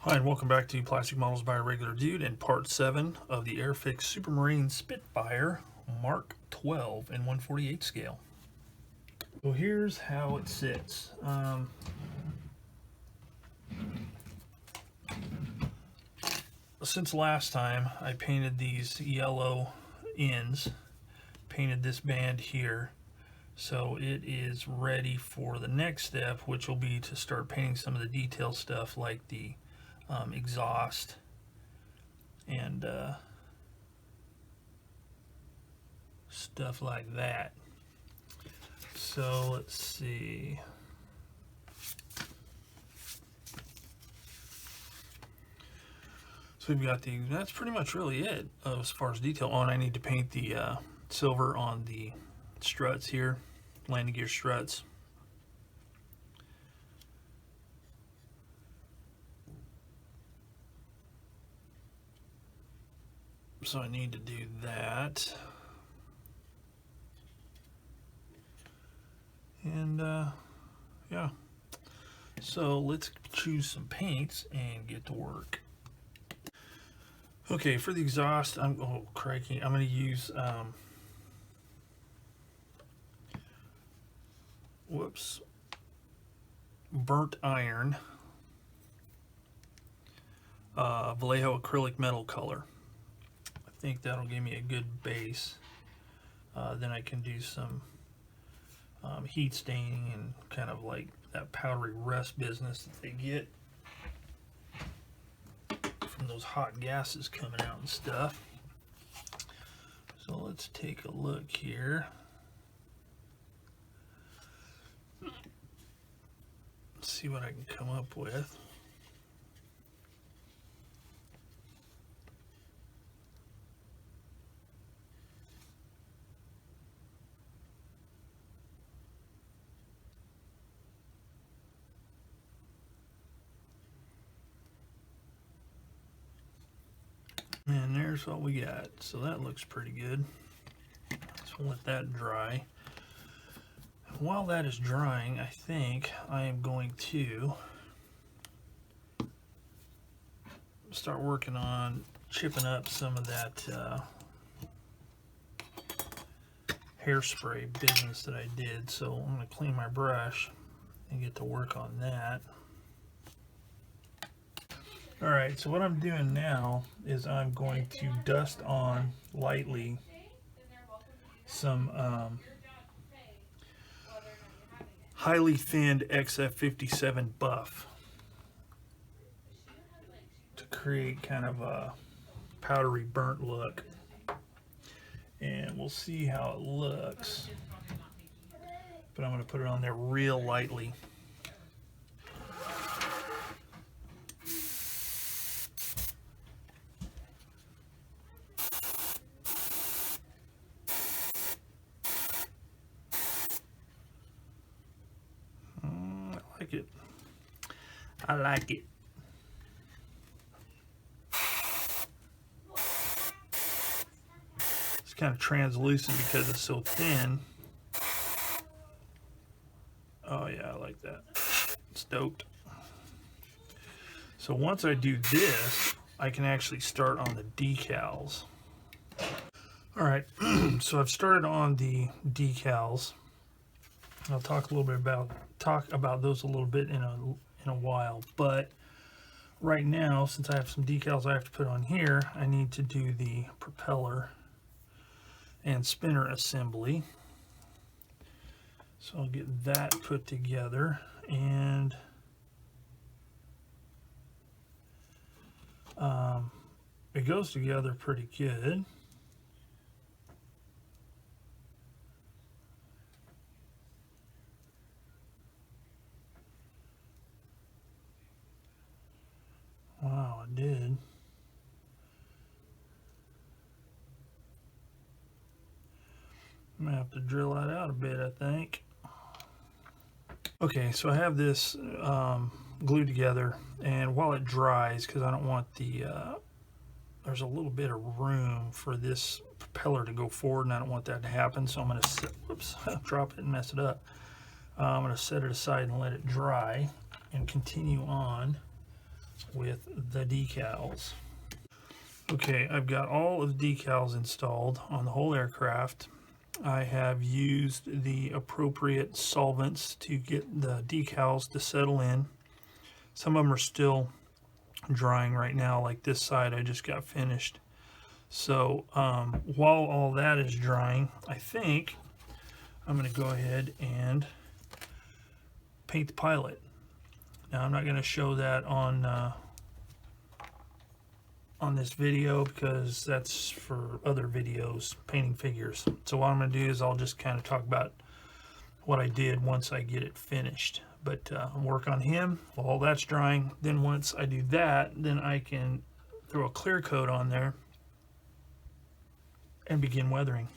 Hi, and welcome back to Plastic Models by a Regular Dude and part 7 of the Airfix Supermarine Spitfire Mark 12 in 1/48 scale. So here's how it sits. Since last time I painted these yellow ends, painted this band here, so it is ready for the next step, which will be to start painting some of the detail stuff like the exhaust and stuff like that. So let's see. So we've got that's pretty much really it as far as detail. Oh, and I need to paint the silver on the struts here, landing gear struts. So I need to do that. And yeah, so let's choose some paints and get to work. Okay, for the exhaust, I'm going to use burnt iron Vallejo acrylic metal color. I think that'll give me a good base. Then I can do some heat staining and kind of like that powdery rust business that they get from those hot gases coming out and stuff. So let's take a look here. Let's see what I can come up with. And there's what we got. So that looks pretty good. So let that dry. While that is drying, I think I am going to start working on chipping up some of that hairspray business that I did. So I'm going to clean my brush and get to work on that. Alright, so what I'm doing now is I'm going to dust on lightly some highly thinned XF57 buff to create kind of a powdery burnt look. And we'll see how it looks. But I'm going to put it on there real lightly. I like it. It's kind of translucent because it's so thin. Oh yeah, I like that. Stoked. So once I do this, I can actually start on the decals. Alright, so I've started on the decals. I'll talk a little bit about those a little bit in a while, but right now, since I have some decals I have to put on here, I need to do the propeller and spinner assembly. So I'll get that put together, and it goes together pretty good. Wow, it did. I'm gonna have to drill that out a bit, I think. Okay, so I have this glued together, and while it dries, because I don't want the there's a little bit of room for this propeller to go forward, and I don't want that to happen, so I'm going to drop it and mess it up. I'm going to set it aside and let it dry and continue on with the decals. Okay, I've got all of the decals installed on the whole aircraft. I have used the appropriate solvents to get the decals to settle in. Some of them are still drying right now, like this side I just got finished. So while all that is drying, I think I'm going to go ahead and paint the pilot. Now I'm not going to show that on this video because that's for other videos, painting figures. So what I'm going to do is I'll just kind of talk about what I did once I get it finished. But work on him while all that's drying. Then once I do that, then I can throw a clear coat on there and begin weathering.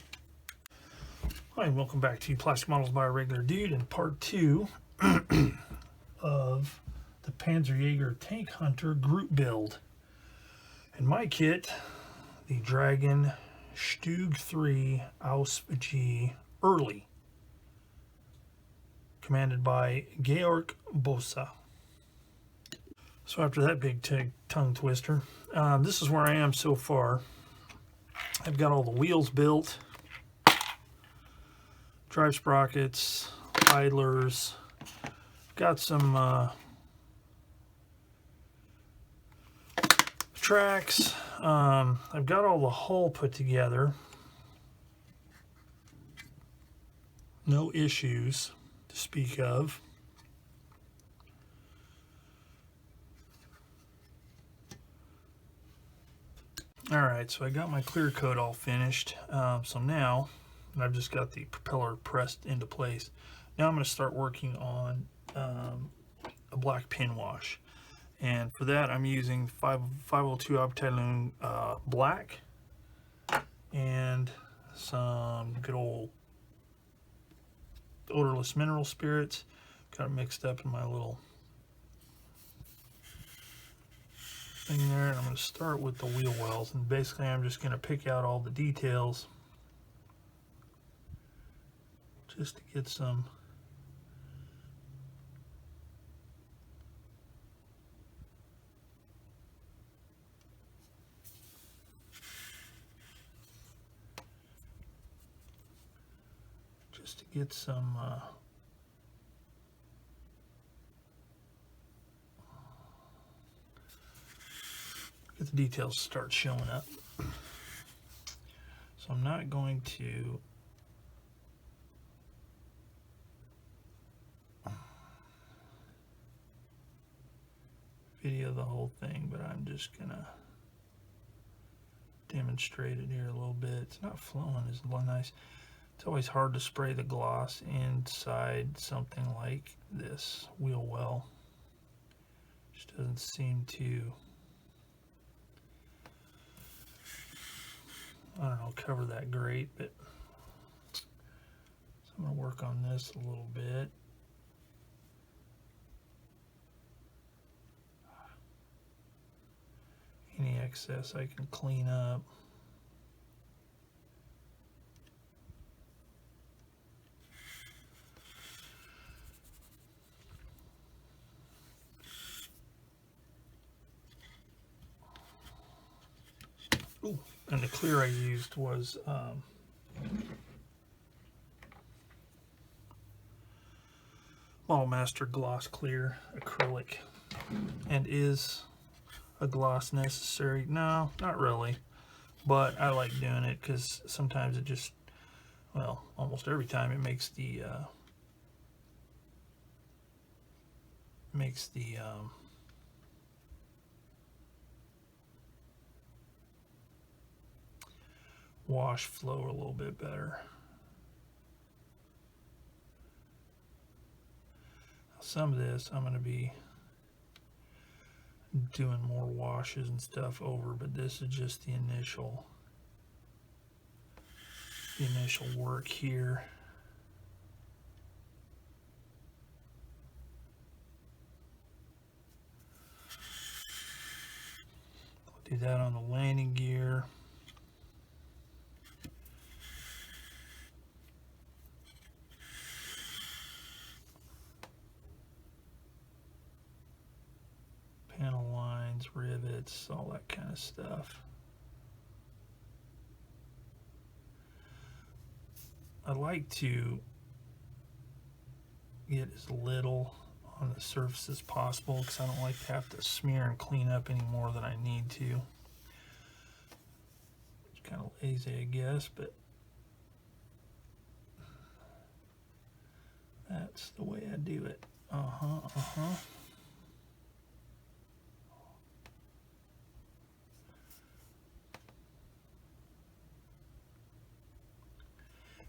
Hi, and welcome back to Plastic Models by a Regular Dude in part 2 of the Panzerjäger Tank Hunter group build. In my kit, the Dragon Stug 3 Ausf G Early, commanded by Georg Bosa. So after that big tongue twister, this is where I am so far. I've got all the wheels built, drive sprockets, idlers, got some tracks. I've got all the hull put together. No issues to speak of. Alright, so I got my clear coat all finished. So now I've just got the propeller pressed into place. Now I'm going to start working on a black pin wash. And for that I'm using 502 Abteilung black and some good old odorless mineral spirits. Got it mixed up in my little thing there. And I'm going to start with the wheel wells, and basically I'm just going to pick out all the details just to get some get the details start showing up. So I'm not going to video the whole thing, but I'm just gonna demonstrate it here a little bit. It's not flowing as nice. It's always hard to spray the gloss inside something like this wheel well. Just doesn't seem to, I don't know, cover that great. But so I'm going to work on this a little bit. Any excess I can clean up. Ooh, and the clear I used was Model Master Gloss Clear Acrylic. And is a gloss necessary? No, not really, but I like doing it because sometimes it just, well, almost every time it makes the wash flow a little bit better. Some of this I'm going to be doing more washes and stuff over, but this is just the initial work here. I'll do that on the landing gear. Panel line. pins, rivets, all that kind of stuff. I like to get as little on the surface as possible because I don't like to have to smear and clean up any more than I need to. It's kind of lazy, I guess, but that's the way I do it.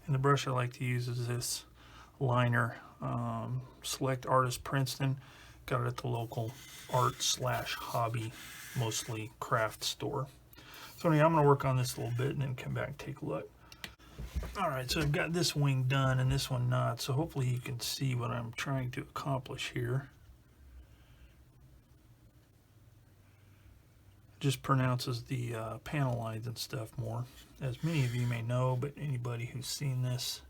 And the brush I like to use is this liner, Select Artist Princeton. Got it at the local art/hobby, mostly craft store. So anyway, I'm going to work on this a little bit and then come back and take a look. Alright, so I've got this wing done and this one not, so hopefully you can see what I'm trying to accomplish here. Just pronounces the panel lines and stuff more, as many of you may know, but anybody who's seen this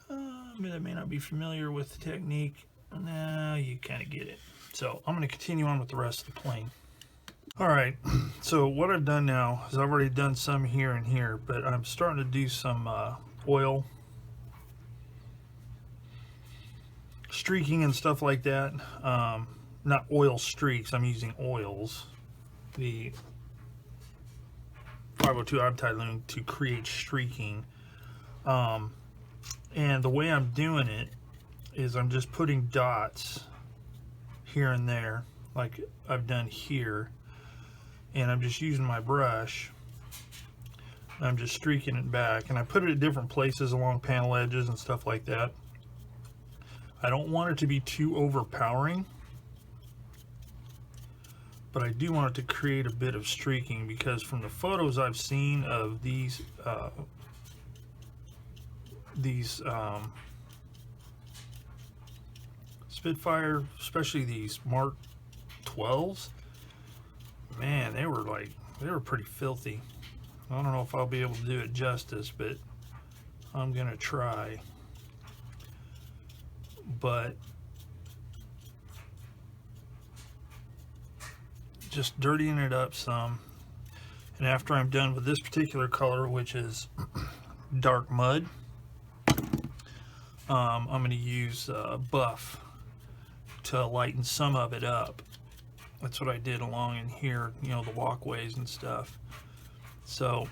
that may not be familiar with the technique, now you kind of get it. So I'm going to continue on with the rest of the plane. Alright, so what I've done now is I've already done some here and here, but I'm starting to do some oil streaking and stuff like that. Not oil streaks, I'm using oils. The 502 Untitled to create streaking. And the way I'm doing it is I'm just putting dots here and there, like I've done here, and I'm just using my brush. I'm just streaking it back, and I put it at different places along panel edges and stuff like that. I don't want it to be too overpowering, but I do want it to create a bit of streaking, because from the photos I've seen of these Spitfire, especially these Mark 12s, man, they were pretty filthy. I don't know if I'll be able to do it justice, but I'm gonna try. But just dirtying it up some, and after I'm done with this particular color, which is dark mud, I'm going to use buff to lighten some of it up. That's what I did along in here, you know, the walkways and stuff. So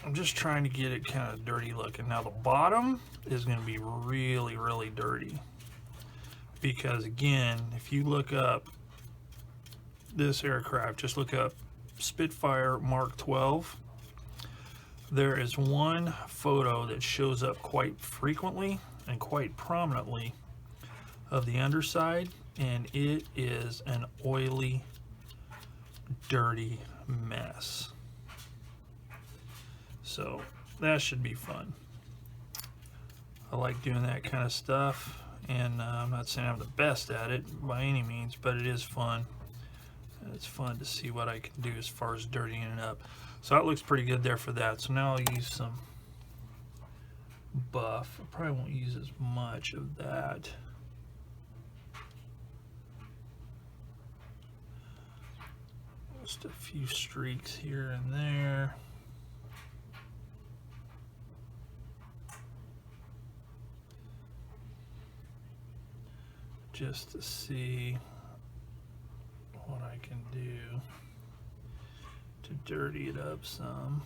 I'm just trying to get it kind of dirty looking. Now the bottom is going to be really, really dirty, because again, if you look up this aircraft, just look up Spitfire Mark 12. There is one photo that shows up quite frequently and quite prominently of the underside, and it is an oily, dirty mess. So that should be fun. I like doing that kind of stuff, and I'm not saying I'm the best at it by any means, but it is fun. It's fun to see what I can do as far as dirtying it up. So that looks pretty good there for that. So now I'll use some buff. I probably won't use as much of that. Just a few streaks here and there. Just to see what I can do to dirty it up some.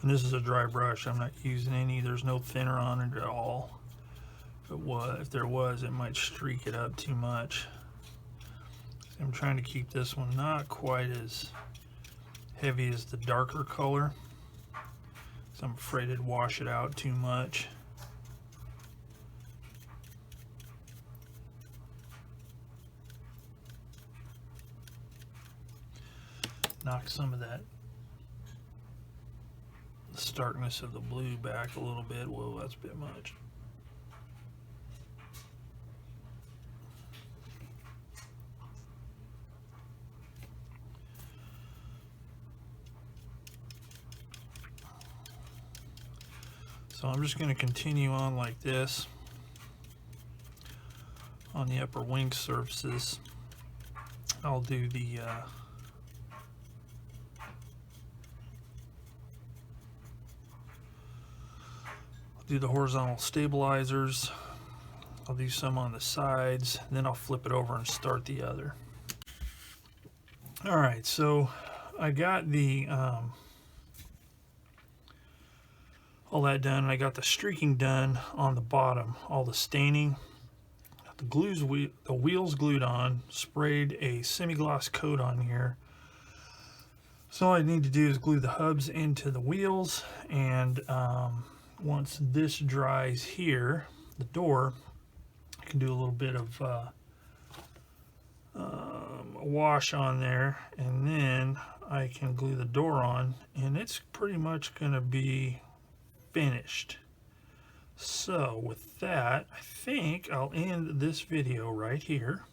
And this is a dry brush. I'm not using any. There's no thinner on it at all. If there was, it might streak it up too much. I'm trying to keep this one not quite as heavy as the darker color, so I'm afraid it'd wash it out too much. Knock some of that starkness of the blue back a little bit. Whoa, that's a bit much. So I'm just going to continue on like this on the upper wing surfaces. I'll do the horizontal stabilizers. I'll do some on the sides, and then I'll flip it over and start the other. All right, so I got the all that done, and I got the streaking done on the bottom, all the staining. The wheels glued on, sprayed a semi-gloss coat on here. So all I need to do is glue the hubs into the wheels, and once this dries here, the door, I can do a little bit of wash on there, and then I can glue the door on, and it's pretty much going to be finished. So with that, I think I'll end this video right here,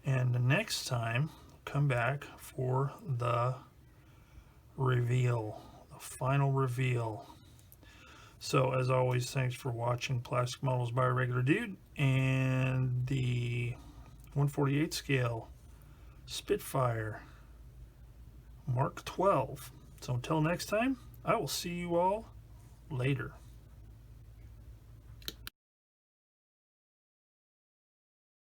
and the next time come back for the reveal, the final reveal. So as always, thanks for watching Plastic Models by a Regular Dude and the 1/48 scale Spitfire Mark 12. So until next time, I will see you all later.